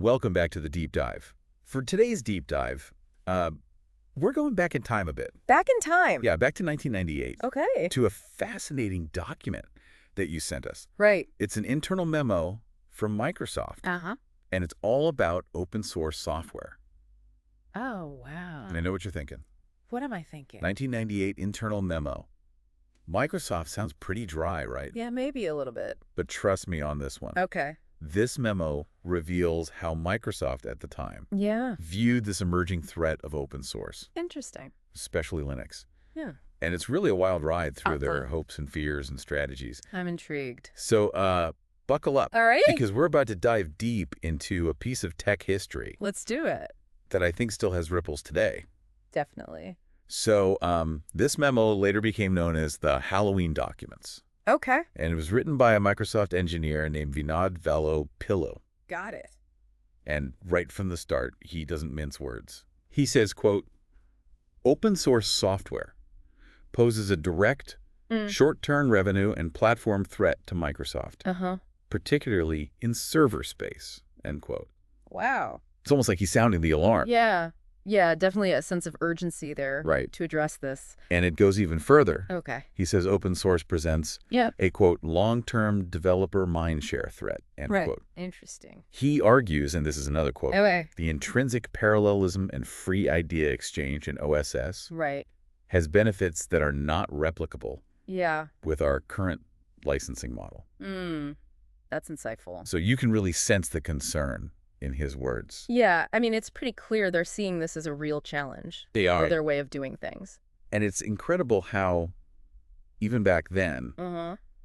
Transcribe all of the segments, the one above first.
Welcome back to the deep dive. For today's deep dive, we're going back in time a bit. Back in time? Yeah, back to 1998. Okay. To a fascinating document that you sent us. Right. It's an internal memo from Microsoft. Uh-huh. And it's all about open source software. Oh, wow. And I know what you're thinking. What am I thinking? 1998 internal memo. Microsoft sounds pretty dry, right? Yeah, maybe a little bit. But trust me on this one. Okay. This memo reveals how Microsoft at the time viewed this emerging threat of open source. Interesting. Especially Linux. Yeah. And it's really a wild ride through their hopes and fears and strategies. I'm intrigued. So buckle up. All right. Because we're about to dive deep into a piece of tech history. Let's do it. That I think still has ripples today. Definitely. So this memo later became known as the Halloween documents. Okay. And it was written by a Microsoft engineer named Vinod Vallo-Pillow. Got it. And right from the start, he doesn't mince words. He says, quote, open source software poses a direct, short-term revenue and platform threat to Microsoft, particularly in server space, end quote. Wow. It's almost like he's sounding the alarm. Yeah. Yeah, definitely a sense of urgency there to address this. And it goes even further. Okay. He says open source presents a, quote, long-term developer mindshare threat, end quote. Interesting. He argues, and this is another quote, the intrinsic parallelism and free idea exchange in OSS has benefits that are not replicable with our current licensing model. That's insightful. So you can really sense the concern in his words. Yeah, I mean, it's pretty clear they're seeing this as a real challenge. They are. For their way of doing things. And it's incredible how, even back then,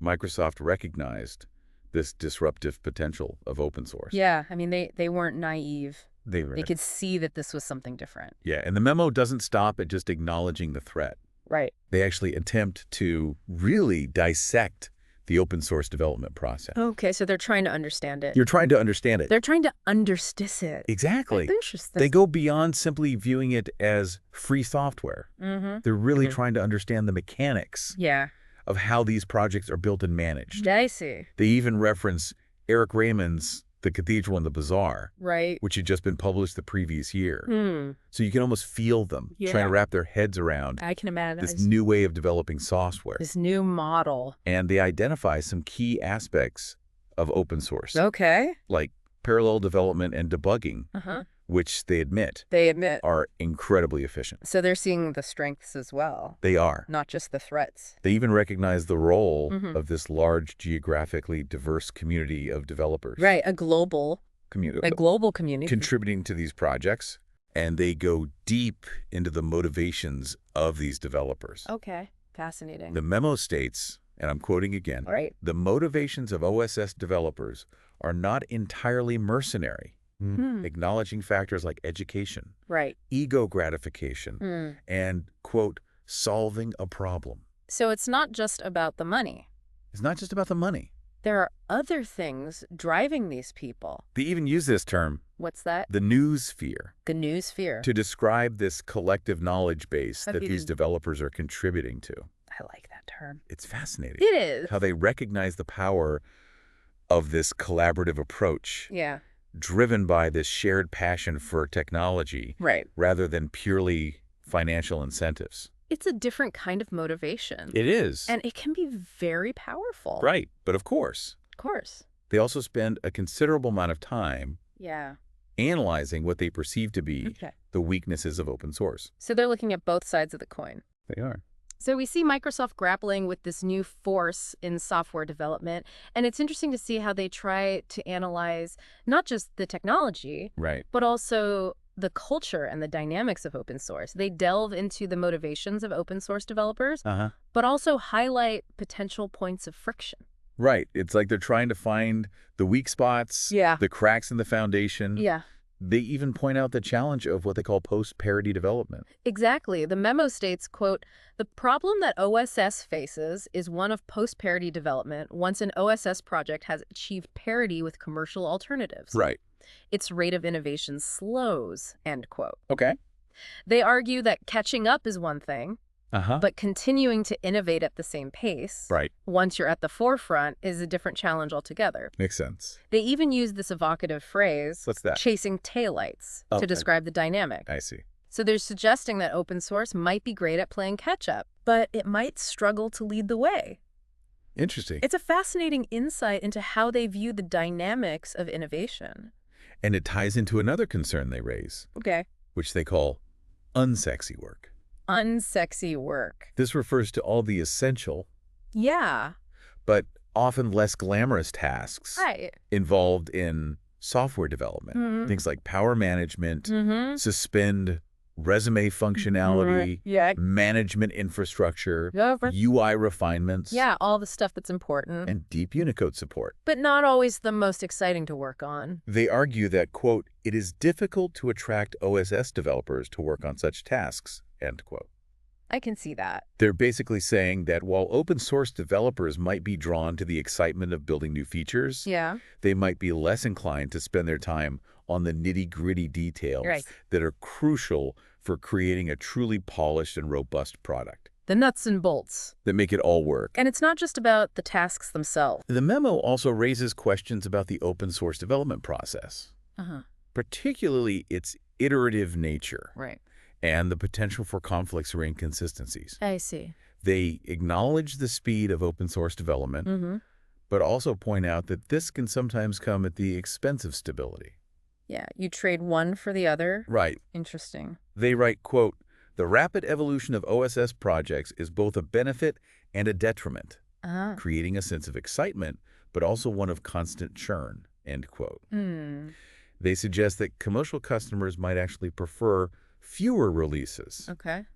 Microsoft recognized this disruptive potential of open source. Yeah, I mean, they weren't naive. They could see that this was something different. Yeah, and the memo doesn't stop at just acknowledging the threat. Right. They actually attempt to really dissect the open source development process. Okay, so they're trying to understand it. You're trying to understand it. They're trying to understiss it. Exactly. That's interesting. They go beyond simply viewing it as free software. They're really trying to understand the mechanics of how these projects are built and managed. I see. They even reference Eric Raymond's The Cathedral and the Bazaar, which had just been published the previous year. So you can almost feel them trying to wrap their heads around I can imagine this new way of developing software. This new model. And they identify some key aspects of open source. Okay. Like parallel development and debugging, which they admit are incredibly efficient. So they're seeing the strengths as well. They are. Not just the threats. They even recognize the role of this large, geographically diverse community of developers. Right, a global community. Contributing to these projects, and they go deep into the motivations of these developers. Okay, fascinating. The memo states, and I'm quoting again, the motivations of OSS developers are not entirely mercenary. Acknowledging factors like education, ego gratification, and, quote, solving a problem. So it's not just about the money. It's not just about the money. There are other things driving these people. They even use this term. What's that? The noosphere. The noosphere. To describe this collective knowledge base that these developers are contributing to. I like that term. It's fascinating. It is. How they recognize the power of this collaborative approach. Yeah. Driven by this shared passion for technology rather than purely financial incentives. It's a different kind of motivation. It is. And it can be very powerful. Right. But of course. They also spend a considerable amount of time analyzing what they perceive to be the weaknesses of open source. So they're looking at both sides of the coin. They are. So we see Microsoft grappling with this new force in software development, and it's interesting to see how they try to analyze not just the technology, but also the culture and the dynamics of open source. They delve into the motivations of open source developers, but also highlight potential points of friction. Right. It's like they're trying to find the weak spots, the cracks in the foundation. They even point out the challenge of what they call post-parity development. Exactly. The memo states, quote, the problem that OSS faces is one of post-parity development once an OSS project has achieved parity with commercial alternatives. Its rate of innovation slows, end quote. Okay. They argue that catching up is one thing, But continuing to innovate at the same pace, once you're at the forefront, is a different challenge altogether. Makes sense. They even use this evocative phrase, What's that? Chasing taillights, to describe the dynamic. I see. So they're suggesting that open source might be great at playing catch-up, but it might struggle to lead the way. Interesting. It's a fascinating insight into how they view the dynamics of innovation. And it ties into another concern they raise, which they call unsexy work. Unsexy work. This refers to all the essential, but often less glamorous tasks involved in software development. Things like power management, suspend resume functionality, management infrastructure, UI refinements. All the stuff that's important. And deep Unicode support. But not always the most exciting to work on. They argue that, quote, it is difficult to attract OSS developers to work on such tasks, end quote. I can see that. They're basically saying that while open source developers might be drawn to the excitement of building new features, they might be less inclined to spend their time on the nitty-gritty details that are crucial for creating a truly polished and robust product. The nuts and bolts. That make it all work. And it's not just about the tasks themselves. The memo also raises questions about the open source development process, particularly its iterative nature. And the potential for conflicts or inconsistencies. I see. They acknowledge the speed of open source development, but also point out that this can sometimes come at the expense of stability. You trade one for the other. Interesting. They write, quote, the rapid evolution of OSS projects is both a benefit and a detriment, creating a sense of excitement, but also one of constant churn, end quote. They suggest that commercial customers might actually prefer fewer releases,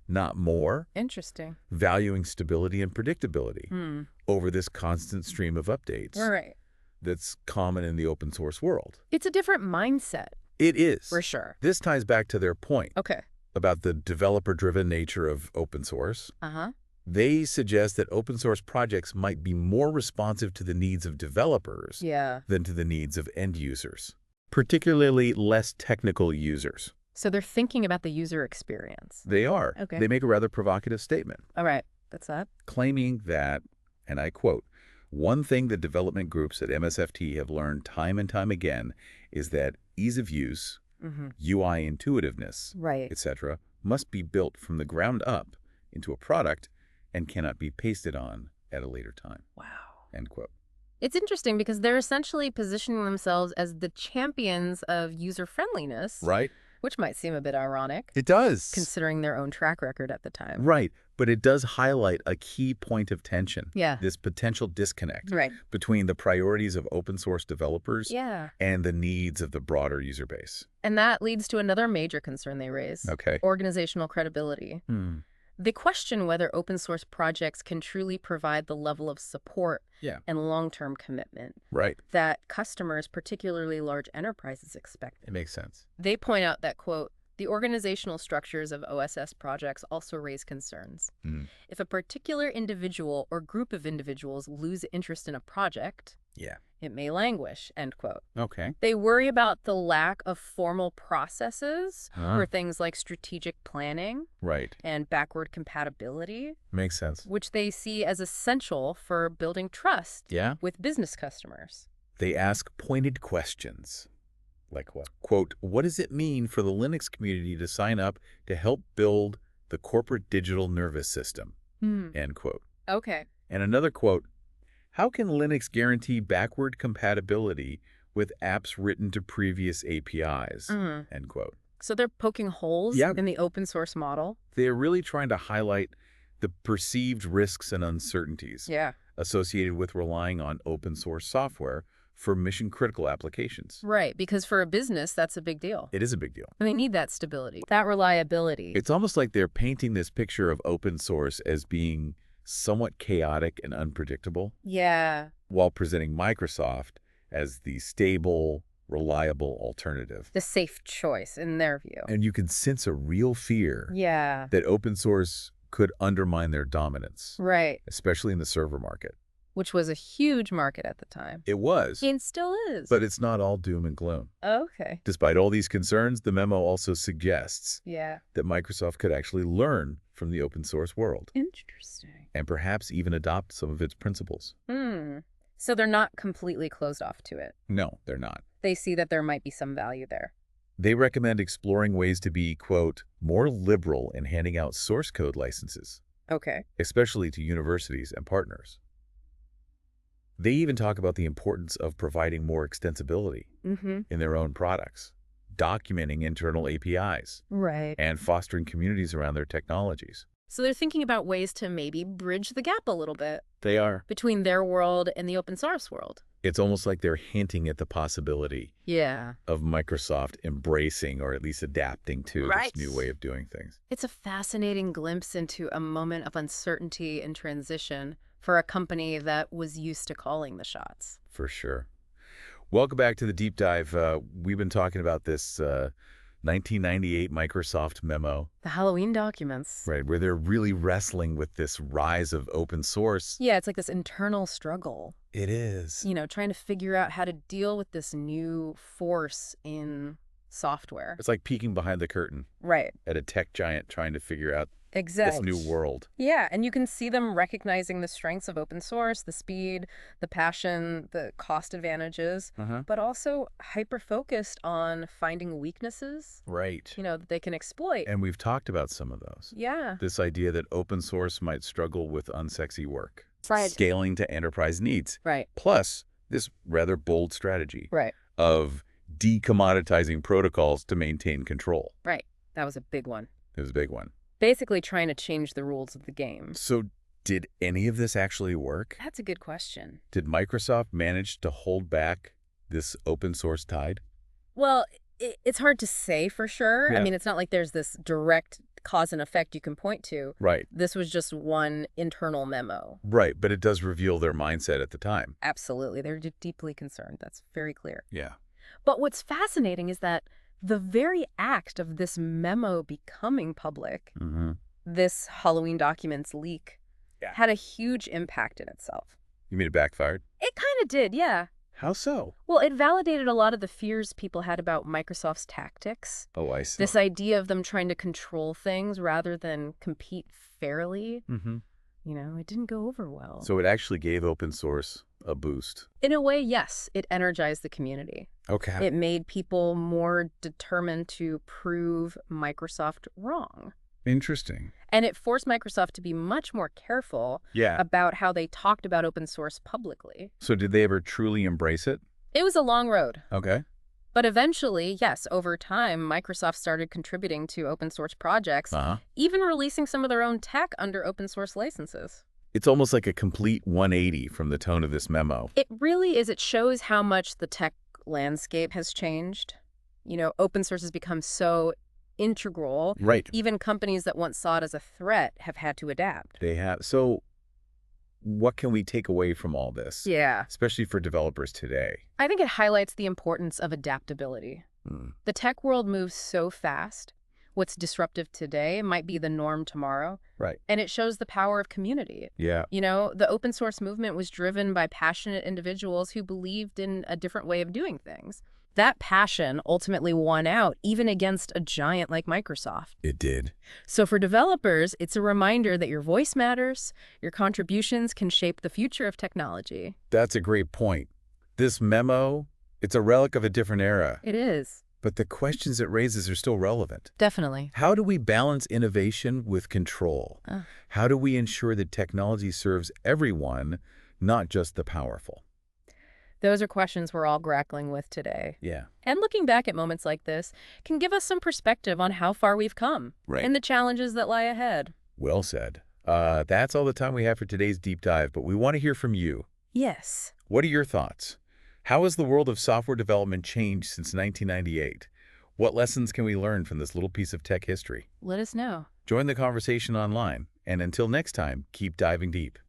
not more. Interesting. Valuing stability and predictability over this constant stream of updates that's common in the open source world. It's a different mindset. It is. For sure. This ties back to their point about the developer-driven nature of open source. They suggest that open source projects might be more responsive to the needs of developers than to the needs of end users, particularly less technical users. So they're thinking about the user experience. They are. They make a rather provocative statement. All right. That's that. Claiming that, and I quote, one thing that development groups at MSFT have learned time and time again is that ease of use, UI intuitiveness, etc., must be built from the ground up into a product and cannot be pasted on at a later time. Wow. End quote. It's interesting because they're essentially positioning themselves as the champions of user-friendliness. Which might seem a bit ironic. It does. Considering their own track record at the time. But it does highlight a key point of tension. This potential disconnect between the priorities of open source developers and the needs of the broader user base. And that leads to another major concern they raise. Organizational credibility. They question whether open source projects can truly provide the level of support and long-term commitment that customers, particularly large enterprises, expect. It makes sense. They point out that, quote, the organizational structures of OSS projects also raise concerns. If a particular individual or group of individuals lose interest in a project, it may languish, end quote. They worry about the lack of formal processes for things like strategic planning and backward compatibility. Makes sense. Which they see as essential for building trust with business customers. They ask pointed questions. Like what? Quote, what does it mean for the Linux community to sign up to help build the corporate digital nervous system? End quote. And another quote, how can Linux guarantee backward compatibility with apps written to previous APIs? End quote. So they're poking holes in the open source model? They're really trying to highlight the perceived risks and uncertainties associated with relying on open source software for mission-critical applications. Because for a business, that's a big deal. It is a big deal. And they need that stability, that reliability. It's almost like they're painting this picture of open source as being somewhat chaotic and unpredictable. While presenting Microsoft as the stable, reliable alternative. The safe choice in their view. And you can sense a real fear that open source could undermine their dominance. Especially in the server market. which was a huge market at the time. It was. And still is. But it's not all doom and gloom. Okay. Despite all these concerns, the memo also suggests Yeah. that Microsoft could actually learn from the open source world. Interesting. And perhaps even adopt some of its principles. So they're not completely closed off to it. No, they're not. They see that there might be some value there. They recommend exploring ways to be, quote, more liberal in handing out source code licenses, Okay. especially to universities and partners. They even talk about the importance of providing more extensibility in their own products, documenting internal APIs, Right. and fostering communities around their technologies. So they're thinking about ways to maybe bridge the gap a little bit They are. between their world and the open source world. It's almost like they're hinting at the possibility Yeah. of Microsoft embracing or at least adapting to Right. this new way of doing things. It's a fascinating glimpse into a moment of uncertainty and transition for a company that was used to calling the shots. For sure. Welcome back to the deep dive. We've been talking about this 1998 Microsoft memo, The Halloween documents. right, where they're really wrestling with this rise of open source. Yeah, it's like this internal struggle, It is. trying to figure out how to deal with this new force in software. It's like peeking behind the curtain Right. at a tech giant trying to figure out Exactly. this new world. Yeah, and you can see them recognizing the strengths of open source, the speed, the passion, the cost advantages, but also hyper-focused on finding weaknesses, Right. that they can exploit. And we've talked about some of those. Yeah. This idea that open source might struggle with unsexy work, Right. scaling to enterprise needs, Right. plus this rather bold strategy Right. of decommoditizing protocols to maintain control. Right. That was a big one. It was a big one. Basically trying to change the rules of the game. So did any of this actually work? That's a good question. Did Microsoft manage to hold back this open source tide? Well, it's hard to say for sure. Yeah. I mean, it's not like there's this direct cause and effect you can point to. Right. This was just one internal memo. Right, but it does reveal their mindset at the time. Absolutely. They're deeply concerned. That's very clear. Yeah. But what's fascinating is that the very act of this memo becoming public, this Halloween documents leak, had a huge impact in itself. You mean it backfired? It kind of did, yeah. How so? Well, it validated a lot of the fears people had about Microsoft's tactics. Oh, I see. This idea of them trying to control things rather than compete fairly. It didn't go over well. So it actually gave open source a boost. In a way, yes, it energized the community. Okay. It made people more determined to prove Microsoft wrong. Interesting. And it forced Microsoft to be much more careful about how they talked about open source publicly. So did they ever truly embrace it? It was a long road. Okay. But eventually, yes, over time, Microsoft started contributing to open source projects, even releasing some of their own tech under open source licenses. It's almost like a complete 180 from the tone of this memo. It really is. It shows how much the tech landscape has changed. Open source has become so integral. Right. Even companies that once saw it as a threat have had to adapt. They have. So what can we take away from all this? Yeah. Especially for developers today. I think it highlights the importance of adaptability. The tech world moves so fast. What's disruptive today might be the norm tomorrow. Right. And it shows the power of community. Yeah. The open source movement was driven by passionate individuals who believed in a different way of doing things. That passion ultimately won out, even against a giant like Microsoft. It did. So for developers, it's a reminder that your voice matters, your contributions can shape the future of technology. That's a great point. This memo, it's a relic of a different era. It is. But the questions it raises are still relevant. Definitely. How do we balance innovation with control? How do we ensure that technology serves everyone, not just the powerful? Those are questions we're all grappling with today. Yeah. And looking back at moments like this can give us some perspective on how far we've come and the challenges that lie ahead. Well said. That's all the time we have for today's deep dive, but we want to hear from you. Yes. What are your thoughts? How has the world of software development changed since 1998? What lessons can we learn from this little piece of tech history? Let us know. Join the conversation online, and until next time, keep diving deep.